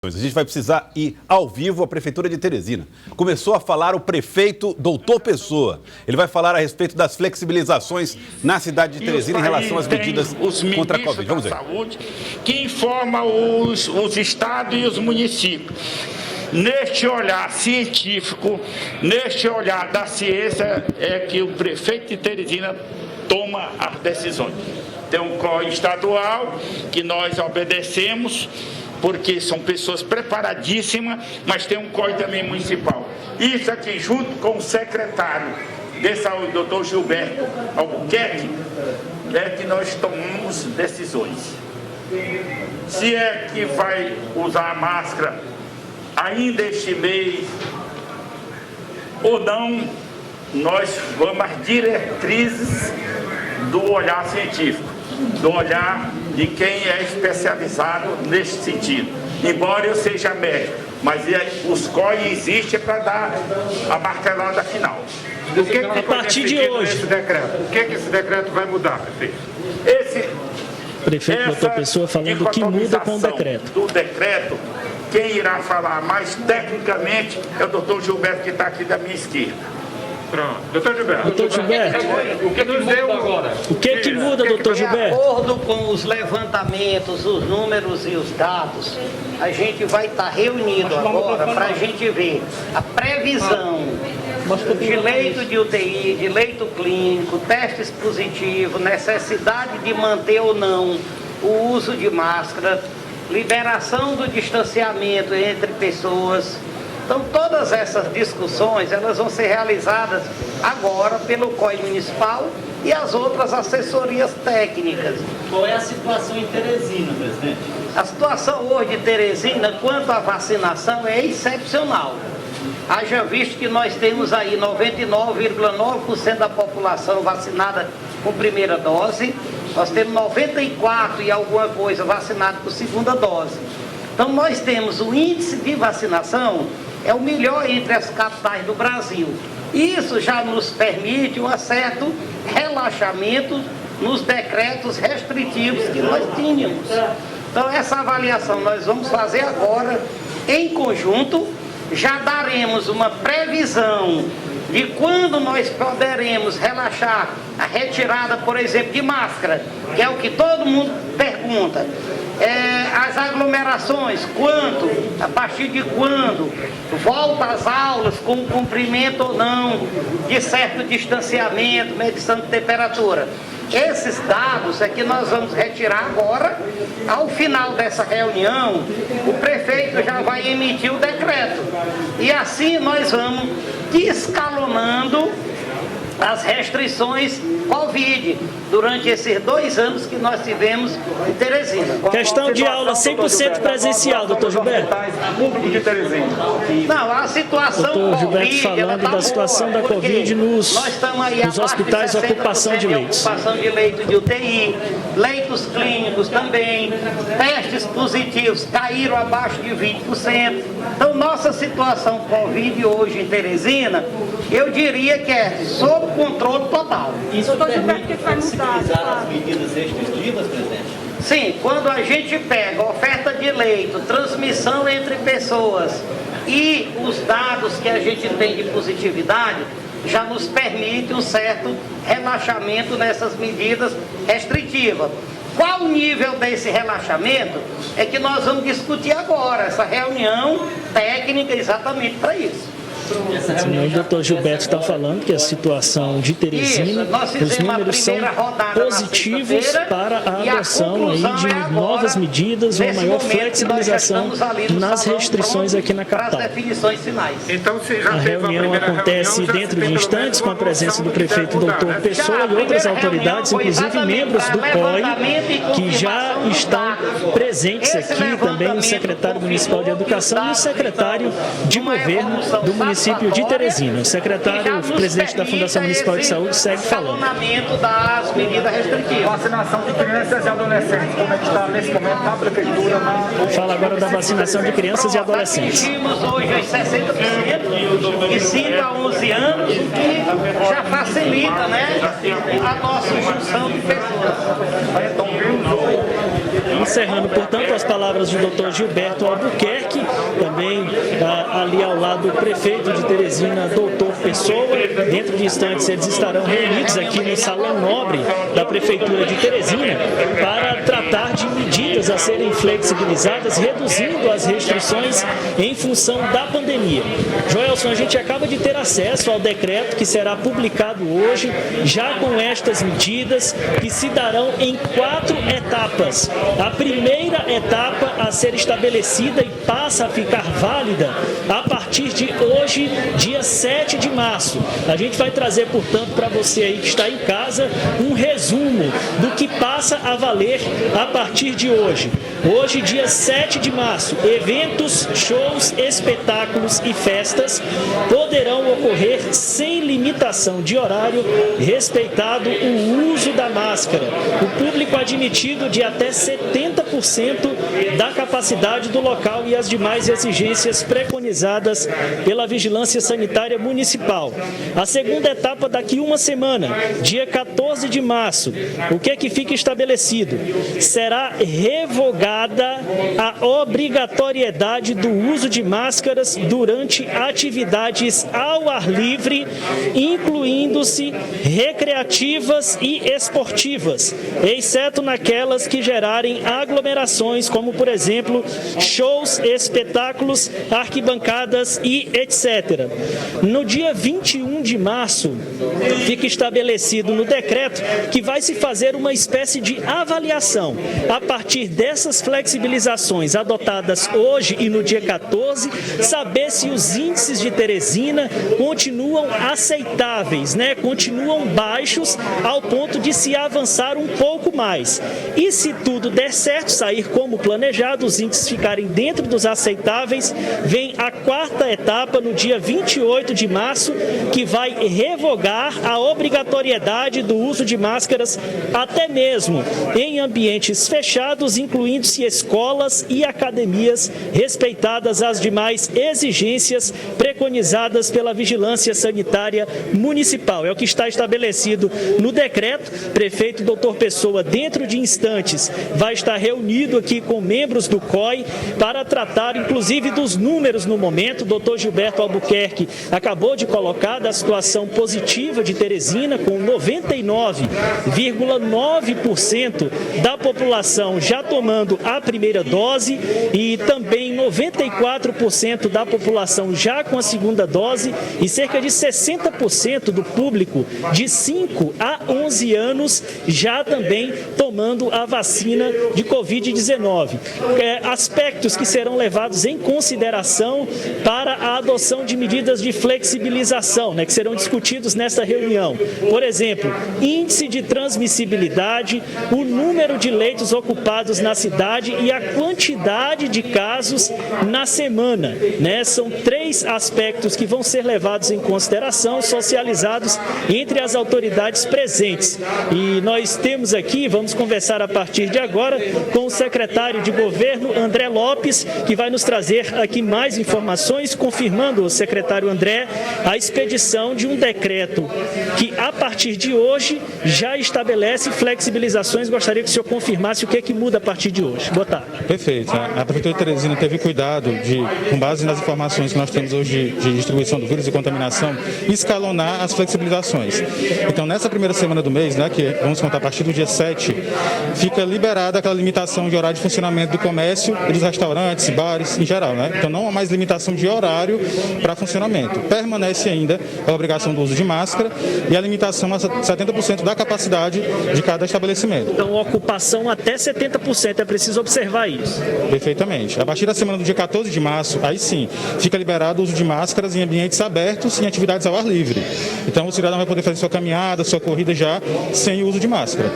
A gente vai precisar ir ao vivo à Prefeitura de Teresina. Começou a falar o prefeito Doutor Pessoa. Ele vai falar a respeito das flexibilizações na cidade de Teresina em relação às medidas contra a Covid. Vamos ver. Saúde, que informa os estados e os municípios. Neste olhar científico, neste olhar da ciência, é que o prefeito de Teresina toma as decisões. Tem um COI estadual que nós obedecemos, porque são pessoas preparadíssimas, mas tem um COI também municipal. Isso aqui, junto com o secretário de saúde, doutor Gilberto Albuquerque, é que nós tomamos decisões. Se é que vai usar a máscara ainda este mês ou não, nós vamos às diretrizes do olhar científico, do olhar de quem é especializado nesse sentido. Embora eu seja médico, mas os COI existem para dar a martelada final. O que a partir de hoje, esse decreto? O que esse decreto vai mudar, prefeito? Prefeito doutor Pessoa falando que muda com o decreto. Do decreto, quem irá falar mais tecnicamente é o doutor Gilberto, que está aqui da minha esquerda. Pronto. Doutor Gilberto. Doutor Gilberto, o que muda agora? O que muda, doutor Gilberto? De acordo com os levantamentos, os números e os dados, a gente vai estar reunido agora para a gente ver a previsão de leito de UTI, de leito clínico, testes positivos, necessidade de manter ou não o uso de máscara, liberação do distanciamento entre pessoas. Então, todas essas discussões, elas vão ser realizadas agora pelo COI municipal e as outras assessorias técnicas. Qual é a situação em Teresina, presidente? A situação hoje de Teresina, quanto à vacinação, é excepcional. Haja visto que nós temos aí 99,9% da população vacinada com primeira dose, nós temos 94 e alguma coisa vacinado com segunda dose. Então, nós temos o índice de vacinação é o melhor entre as capitais do Brasil. Isso já nos permite um certo relaxamento nos decretos restritivos que nós tínhamos. Então, essa avaliação nós vamos fazer agora em conjunto. Já daremos uma previsão de quando nós poderemos relaxar a retirada, por exemplo, de máscara, que é o que todo mundo pergunta. As aglomerações, quanto, a partir de quando, volta às aulas com cumprimento ou não de certo distanciamento, medição de temperatura. Esses dados é que nós vamos retirar agora. Ao final dessa reunião, o prefeito já vai emitir o decreto. E assim nós vamos escalonando as restrições Covid durante esses 2 anos que nós tivemos em Teresina. Questão de aula 100% presencial, doutor Gilberto. Público de Teresina. Não, a situação doutor Gilberto Covid, falando da situação da Covid nos hospitais, ocupação de leitos. Ocupação de leito de UTI, leitos clínicos também, testes positivos caíram abaixo de 20%. Então, nossa situação Covid hoje em Teresina, eu diria que é sob controle total. Isso permite flexibilizar as medidas restritivas, presidente? Sim, quando a gente pega oferta de leito, transmissão entre pessoas e os dados que a gente tem de positividade, já nos permite um certo relaxamento nessas medidas restritivas. Qual o nível desse relaxamento é que nós vamos discutir agora, essa reunião técnica exatamente para isso. O doutor Gilberto está falando que a situação de Teresina, os números são positivos para a adoção aí de novas medidas, uma maior flexibilização nas restrições aqui na capital. Então, a reunião acontece dentro de instantes com a presença do prefeito doutor Pessoa e outras autoridades, inclusive membros do COI, que já estão presentes aqui, também o secretário municipal de Educação e o secretário de governo do município de Teresina. O secretário, o presidente da Fundação Municipal de Saúde, segue falando. Das medidas restritivas. Vacinação de crianças e adolescentes, como é que está nesse momento na prefeitura? Fala agora da vacinação de crianças e adolescentes. Atingimos hoje os 60% de 5 a 11 anos, o que já facilita, né, a nossa junção de pessoas. encerrando, portanto, as palavras do Dr. Gilberto Albuquerque, também ali ao lado do prefeito de Teresina, Dr. Pessoa. Dentro de instantes, eles estarão reunidos aqui no Salão Nobre da Prefeitura de Teresina para tratar de medidas a serem flexibilizadas, reduzindo as restrições em função da pandemia. Joelson, a gente acaba de ter acesso ao decreto que será publicado hoje, já com estas medidas que se darão em 4 etapas. A primeira etapa a ser estabelecida e passa a ficar válida a partir de hoje, dia 7 de março. A gente vai trazer, portanto, para você aí que está em casa, um resumo do que passa a valer a partir de hoje. Hoje, dia 7 de março, eventos, shows, espetáculos e festas poderão ocorrer sem limitação de horário, respeitado o uso da máscara. O público admitido de até 70% da capacidade do local e as demais exigências preconizadas pela Vigilância Sanitária Municipal. A segunda etapa daqui uma semana, dia 14 de março. O que é que fica estabelecido? Será revogada a obrigatoriedade do uso de máscaras durante atividades ao ar livre, incluindo-se recreativas e esportivas, exceto naquelas que gerarem aglomerações, como, por exemplo, shows, espetáculos, arquibancadas e etc. No dia 21 de março, fica estabelecido no decreto que vai se fazer uma espécie de avaliação a partir dessas flexibilizações adotadas hoje e no dia 14, saber se os índices de Teresina continuam aceitáveis, continuam baixos ao ponto de se avançar um pouco mais. E se tudo der certo, sair como planejado, os índices ficarem dentro dos aceitáveis, vem a 4ª etapa no dia 28 de março, que vai revogar a obrigatoriedade do uso de máscaras até mesmo em ambientes fechados, incluindo-se escolas e academias, respeitadas as demais exigências preconizadas pela Vigilância Sanitária Municipal. É o que está estabelecido no decreto. Prefeito Dr. Pessoa, dentro de instantes, vai estar reunido aqui com membros do COI para tratar, inclusive, dos números no momento. O Dr. Gilberto Albuquerque acabou de colocar da situação positiva de Teresina, com 99,9% da população já tomando a primeira dose e também 94% da população já com a segunda dose e cerca de 60% do público de 5 a 11 anos já também tomando a vacina de Covid-19. Aspectos que serão levados em consideração para a adoção de medidas de flexibilização, que serão discutidos nesta reunião. Por exemplo, índice de transmissibilidade, o número de leitos ocupados na cidade e a quantidade de casos na semana. São 3 aspectos que vão ser levados em consideração, socializados entre as autoridades presentes. E nós temos aqui, vamos conversar a partir de agora, com o secretário de Governo, André Lopes, que vai nos trazer aqui mais informações, confirmando, o secretário André, a expedição de um decreto que, a partir de hoje, já estabelece flexibilizações. Gostaria que o senhor confirmasse o que é que muda a partir de hoje. Boa tarde. Perfeito. A Prefeitura de Teresina teve cuidado de, com base nas informações que nós temos hoje de distribuição do vírus e contaminação, escalonar as flexibilizações. Então, nessa primeira semana do mês, que vamos contar a partir do dia 7, fica liberada aquela limitação de horário de funcionamento do comércio e dos restaurantes, bares em geral. Então, não há mais limitação de horário para funcionamento. Permanece ainda a obrigação do uso de máscara e a limitação a 70% da capacidade de cada estabelecimento. Então, ocupação até 70%, é preciso observar isso. Perfeitamente. A partir da semana do dia 14 de março, aí sim, fica liberado o uso de máscaras em ambientes abertos e em atividades ao ar livre. Então, o cidadão vai poder fazer sua caminhada, sua corrida já sem o uso de máscara.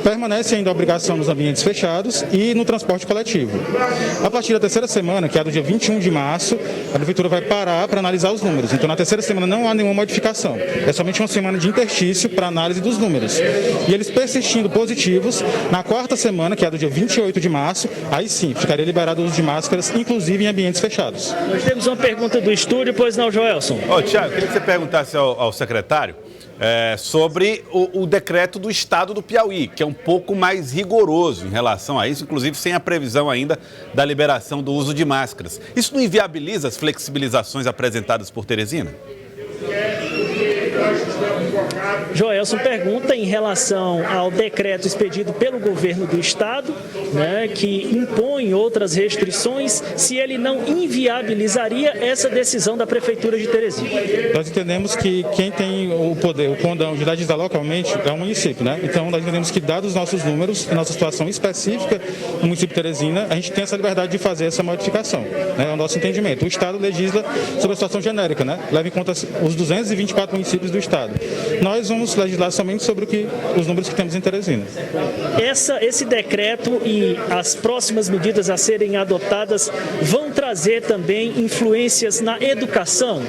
Permanece ainda a obrigação nos ambientes fechados e no transporte coletivo. A partir da terceira semana, que é do dia 21 de março, a Prefeitura vai parar para analisar os números. Então, na terceira semana não há nenhuma modificação. É somente uma semana de interstício para análise dos números. E eles persistindo positivos, na 4ª semana, que é do dia 28 de março, aí sim, ficaria liberado o uso de máscaras, inclusive em ambientes fechados. Nós temos uma pergunta do estúdio, pois não, Joelson? Tiago, queria que você perguntasse ao secretário sobre o decreto do Estado do Piauí, que é um pouco mais rigoroso em relação a isso, inclusive sem a previsão ainda da liberação do uso de máscaras. Isso não inviabiliza as flexibilizações apresentadas por Teresina? Joelson pergunta em relação ao decreto expedido pelo governo do estado, né, que impõe outras restrições, se ele não inviabilizaria essa decisão da Prefeitura de Teresina. Nós entendemos que quem tem o poder, o condão de legislar localmente é o município, né? Então nós entendemos que, dados os nossos números, a nossa situação específica no município de Teresina, a gente tem essa liberdade de fazer essa modificação, né? É o nosso entendimento. O estado legisla sobre a situação genérica, né? Leva em conta os 224 municípios do estado. Nós vamos legislar somente sobre os números que temos em Teresina. Esse decreto e as próximas medidas a serem adotadas vão trazer também influências na educação?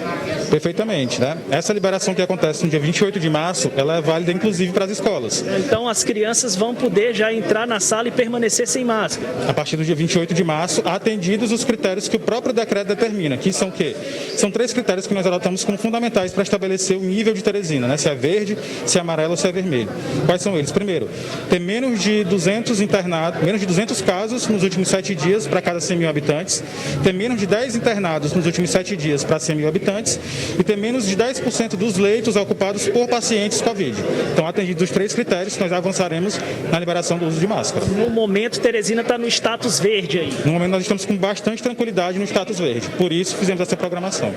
Perfeitamente, né? Essa liberação que acontece no dia 28 de março, ela é válida inclusive para as escolas. Então as crianças vão poder já entrar na sala e permanecer sem máscara? A partir do dia 28 de março, atendidos os critérios que o próprio decreto determina, que são o quê? São 3 critérios que nós adotamos como fundamentais para estabelecer o nível de Teresina, né? Se é verde, se é amarelo ou se é vermelho. Quais são eles? Primeiro, ter menos de 200 internados, menos de 200 casos nos últimos 7 dias para cada 100 mil habitantes, ter menos de 10 internados nos últimos 7 dias para 100 mil habitantes e ter menos de 10% dos leitos ocupados por pacientes Covid. Então, atendidos os 3 critérios, nós avançaremos na liberação do uso de máscara. No momento, Teresina está no status verde aí. No momento, nós estamos com bastante tranquilidade no status verde. Por isso, fizemos essa programação.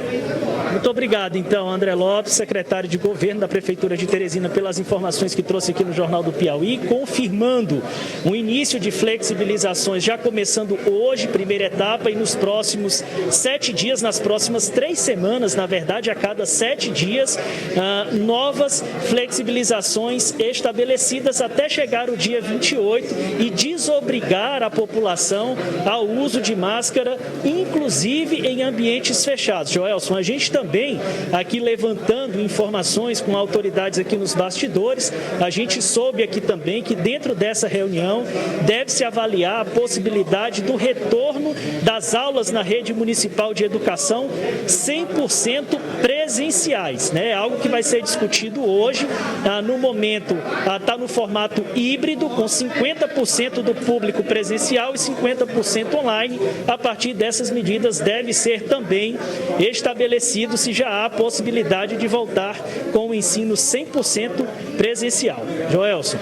Muito obrigado, então, André Lopes, secretário de Governo da Prefeitura de Teresina, pelas informações que trouxe aqui no Jornal do Piauí, confirmando o início de flexibilizações, já começando hoje, primeira etapa, e nos próximos 7 dias, nas próximas 3 semanas, na verdade, a cada 7 dias, novas flexibilizações estabelecidas até chegar o dia 28 e desobrigar a população ao uso de máscara, inclusive em ambientes fechados. Joelson, a gente também aqui levantando informações com autoridades aqui nos bastidores, a gente soube aqui também que dentro dessa reunião deve-se avaliar a possibilidade do retorno das aulas na rede municipal de educação 100% presenciais, né? É algo que vai ser discutido hoje. No momento está no formato híbrido, com 50% do público presencial e 50% online. A partir dessas medidas deve ser também estabelecido se já há a possibilidade de voltar com o ensino 100% presencial. Joelson.